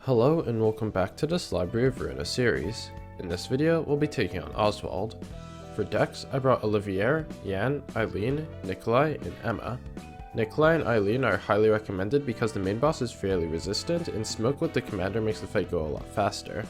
Hello and welcome back to this Library of Ruina series. In this video, we'll be taking on Oswald. For decks, I brought Olivier, Jan, Eileen, Nikolai, and Emma. Nikolai and Eileen are highly recommended because the main boss is fairly resistant, and smoke with the commander makes the fight go a lot faster.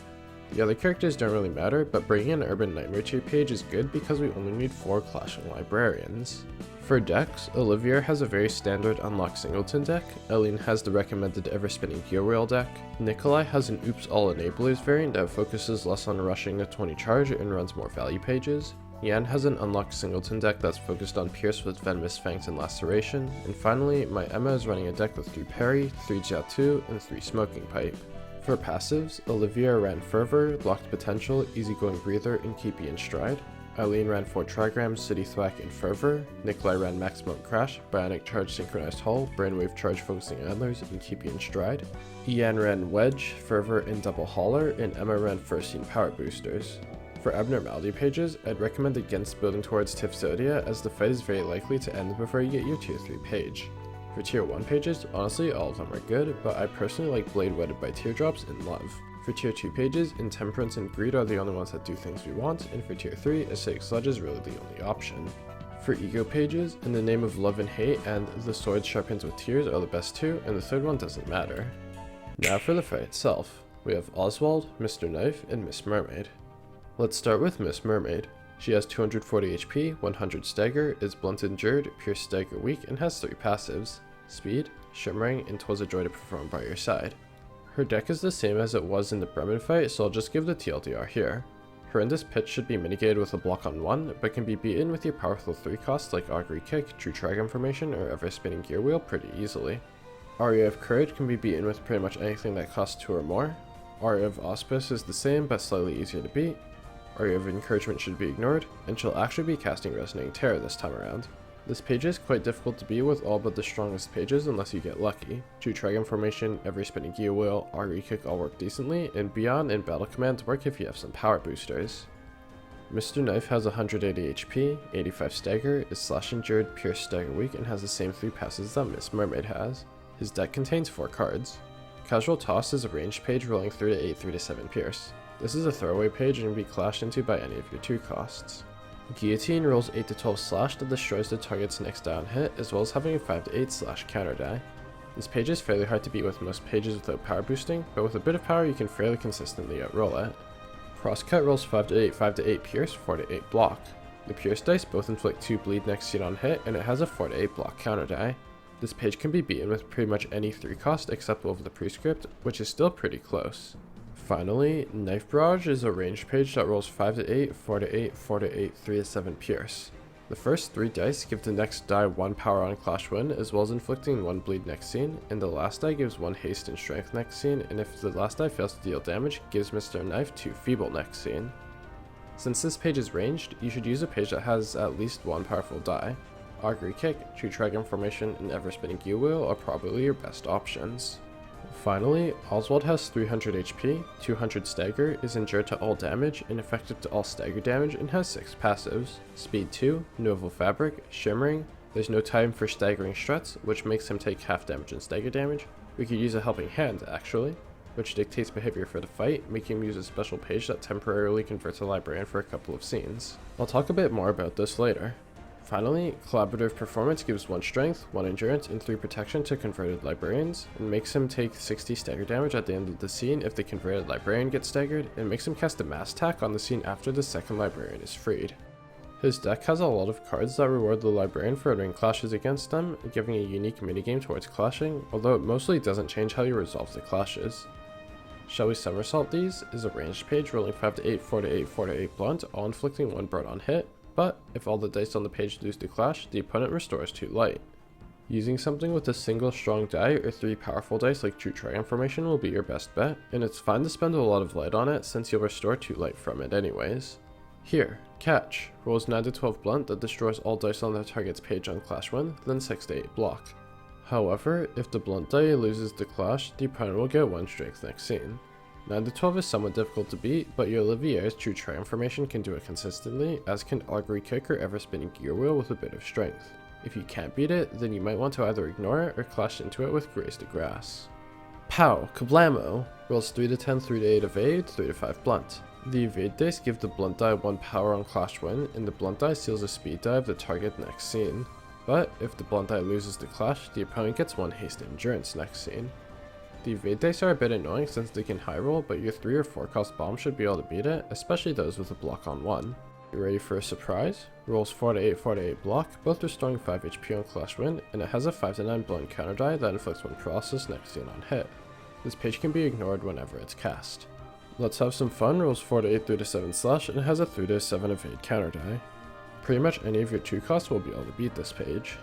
The other characters don't really matter, but bringing an Urban Nightmare to your page is good because we only need 4 clashing librarians. For decks, Olivier has a very standard unlock singleton deck, Eileen has the recommended ever-spinning gear wheel deck, Nikolai has an oops all enablers variant that focuses less on rushing the 20 charge and runs more value pages, Jan has an unlocked singleton deck that's focused on pierce with venomous fangs and laceration, and finally, my Emma is running a deck with 3 parry, 3 jiatu, and 3 smoking pipe. For passives, Olivier ran Fervor, Blocked Potential, Easygoing Breather, and Keep You in Stride. Eileen ran 4 Trigrams, City Thwack, and Fervor. Nikolai ran Maximum Crash, Bionic Charge, Synchronized Hull, Brainwave Charge, Focusing Antlers, and Keep You in Stride. Ian ran Wedge, Fervor, and Double Hauler, and Emma ran First Scene Power Boosters. For abnormality pages, I'd recommend against building towards Tifsodia as the fight is very likely to end before you get your tier 3 page. For tier 1 pages, honestly all of them are good, but I personally like Blade Wedded by Teardrops and Love. For tier 2 pages, Intemperance and Greed are the only ones that do things we want, and for tier 3, Acidic Sludge is really the only option. For ego pages, In the Name of Love and Hate and The Sword Sharpens with Tears are the best 2, and the third one doesn't matter. Now for the fight itself. We have Oswald, Mr. Knife, and Miss Mermaid. Let's start with Miss Mermaid. She has 240 HP, 100 stagger, is blunt endured, pierce stagger weak, and has 3 passives: Speed, Shimmering, and 'Twas a Joy to Perform by your side. Her deck is the same as it was in the Bremen fight, so I'll just give the TLDR here. Horrendous Pitch should be mitigated with a block on 1, but can be beaten with your powerful 3 costs like Augury Kick, True Trigon Formation, or Ever Spinning Gear Wheel pretty easily. Aria of Courage can be beaten with pretty much anything that costs 2 or more. Aria of Auspice is the same but slightly easier to beat. Aria of Encouragement should be ignored, and she'll actually be casting Resonating Terror this time around. This page is quite difficult to beat with all but the strongest pages unless you get lucky. True Trigon Formation, Every Spinning Gear Wheel, Augury Kick all work decently, and Beyond and Battle Command work if you have some power boosters. Mr. Knife has 180 HP, 85 stagger, is slash endured, pierce stagger weak, and has the same 3 passes that Miss Mermaid has. His deck contains 4 cards. Casual Toss is a ranged page rolling 3 to 8, 3 to 7 pierce. This is a throwaway page and can be clashed into by any of your 2 costs. Guillotine rolls 8 to 12 slash that destroys the target's next die on hit, as well as having a 5 to 8 slash counter die. This page is fairly hard to beat with most pages without power boosting, but with a bit of power you can fairly consistently outroll it. Crosscut rolls 5 to 8 pierce, 4 to 8 block. The pierce dice both inflict 2 bleed next scene on hit, and it has a 4 to 8 block counter die. This page can be beaten with pretty much any 3 cost except over the prescript, which is still pretty close. Finally, Knife Barrage is a ranged page that rolls 5 to 8, 4 to 8, 4 to 8, 3 to 7 pierce. The first 3 dice give the next die 1 power on clash win, as well as inflicting 1 bleed next scene, and the last die gives 1 haste and strength next scene, and if the last die fails to deal damage, gives Mr. Knife 2 feeble next scene. Since this page is ranged, you should use a page that has at least 1 powerful die. Augury Kick, True Trigon Formation, and Ever Spinning Gear Wheel are probably your best options. Finally, Oswald has 300 HP, 200 stagger, is endured to all damage, and effective to all stagger damage, and has 6 passives: Speed 2, Novel Fabric, Shimmering, there's no time for staggering struts, which makes him take half damage and stagger damage. We could use a Helping Hand, actually, which dictates behavior for the fight, making him use a special page that temporarily converts a librarian for a couple of scenes. I'll talk a bit more about this later. Finally, Collaborative Performance gives 1 strength, 1 endurance, and 3 protection to converted librarians, and makes him take 60 stagger damage at the end of the scene if the converted librarian gets staggered, and makes him cast a mass attack on the scene after the second librarian is freed. His deck has a lot of cards that reward the librarian for entering clashes against them, giving a unique minigame towards clashing, although it mostly doesn't change how you resolve the clashes. Shall We Somersault These is a ranged page rolling 5 to 8, 4 to 8, 4 to 8 blunt, all inflicting 1 burn on hit. But if all the dice on the page lose to clash, the opponent restores 2 light. Using something with a single strong die or 3 powerful dice like True Trigon Formation will be your best bet, and it's fine to spend a lot of light on it since you'll restore 2 light from it anyways. Here, Catch rolls 9 to 12 blunt that destroys all dice on the target's page on clash win, then 6 to 8 block. However, if the blunt die loses to clash, the opponent will get 1 strength next scene. 9 to 12 is somewhat difficult to beat, but your Olivier's True Trigon Formation can do it consistently, as can Augury Kick or Ever Spinning Gear Wheel with a bit of strength. If you can't beat it, then you might want to either ignore it or clash into it with Graze to Grass. Pow! Kablamo! Rolls 3 to 10, 3 to 8 evade, 3 to 5 blunt. The evade dice give the blunt die 1 power on clash win, and the blunt die seals a speed die of the target next scene. But if the blunt die loses the clash, the opponent gets 1 haste endurance next scene. The evade dice are a bit annoying since they can high roll, but your 3 or 4 cost bomb should be able to beat it, especially those with a block on 1. You ready for a surprise? Rolls 4 to 8, 4 to 8 block, both restoring 5 HP on clash win, and it has a 5 to 9 blunt counter die that inflicts 1 paralysis next scene on hit. This page can be ignored whenever it's cast. Let's have some fun. Rolls 4 to 8, 3 to 7 slash, and it has a 3 to 7 evade counter die. Pretty much any of your 2 costs will be able to beat this page.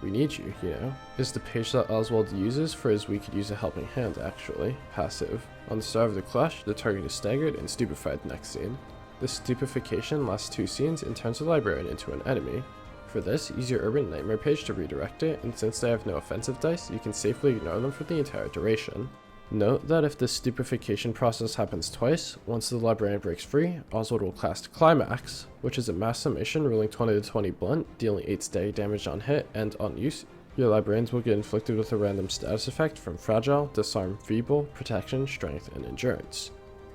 We Need You, you know, is the page that Oswald uses for his We Could Use a Helping Hand actually, passive. On the start of the clash, the target is staggered and stupefied next scene. This stupefaction lasts 2 scenes and turns the librarian into an enemy. For this, use your Urban Nightmare page to redirect it, and since they have no offensive dice, you can safely ignore them for the entire duration. Note that if this stupefaction process happens twice, once the librarian breaks free, Oswald will cast Climax, which is a mass summation rolling 20 to 20 blunt, dealing 8 static damage on hit, and on use, your librarians will get inflicted with a random status effect from Fragile, Disarm, Feeble, Protection, Strength, and Endurance.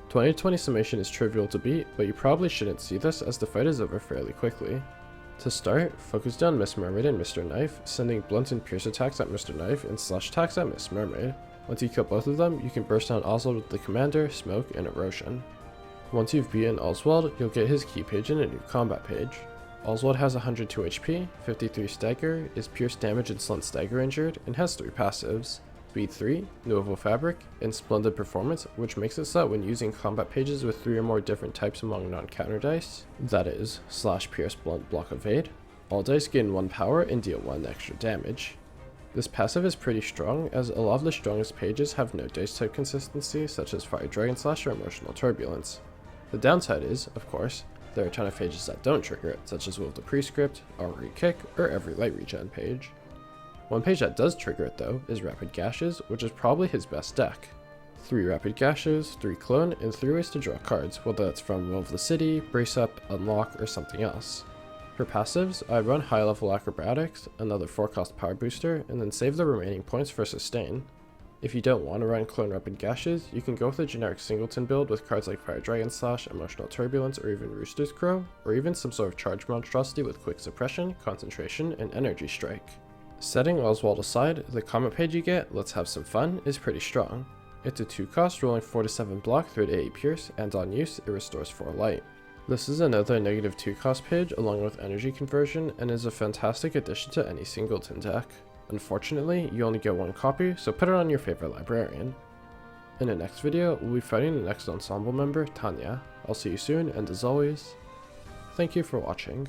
20 to 20 summation is trivial to beat, but you probably shouldn't see this as the fight is over fairly quickly. To start, focus down Miss Mermaid and Mr. Knife, sending blunt and pierce attacks at Mr. Knife and slash attacks at Miss Mermaid. Once you kill both of them, you can burst down Oswald with the Commander, Smoke, and Erosion. Once you've beaten Oswald, you'll get his key page and a new combat page. Oswald has 102 HP, 53 stagger, is pierce damage and slant stagger injured, and has 3 passives. Speed 3, Nouveau Fabric, and Splendid Performance, which makes it so that when using combat pages with 3 or more different types among non-counter dice, that is, slash pierce blunt block evade, all dice gain 1 power and deal 1 extra damage. This passive is pretty strong, as a lot of the strongest pages have no dice type consistency, such as Fire Dragon Slash or Emotional Turbulence. The downside is, of course, there are a ton of pages that don't trigger it, such as Will of the Prescript, Armory Kick, or every light regen page. One page that does trigger it though is Rapid Gashes, which is probably his best deck. 3 Rapid Gashes, 3 Clone, and 3 ways to draw cards, whether that's from Will of the City, Brace Up, Unlock, or something else. For passives, I'd run High Level Acrobatics, another 4 cost power booster, and then save the remaining points for Sustain. If you don't want to run Clone Rapid Gashes, you can go with a generic singleton build with cards like Fire Dragon Slash, Emotional Turbulence, or even Rooster's Crow, or even some sort of charge monstrosity with Quick Suppression, Concentration, and Energy Strike. Setting Oswald aside, the comment page you get, Let's Have Some Fun, is pretty strong. It's a 2 cost, rolling 4 to 7 block, 3 to 8 pierce, and on use, it restores 4 light. This is another negative 2 cost page along with energy conversion, and is a fantastic addition to any singleton deck. Unfortunately, you only get 1 copy, so put it on your favorite librarian. In the next video, we'll be fighting the next ensemble member, Tanya. I'll see you soon, and as always, thank you for watching.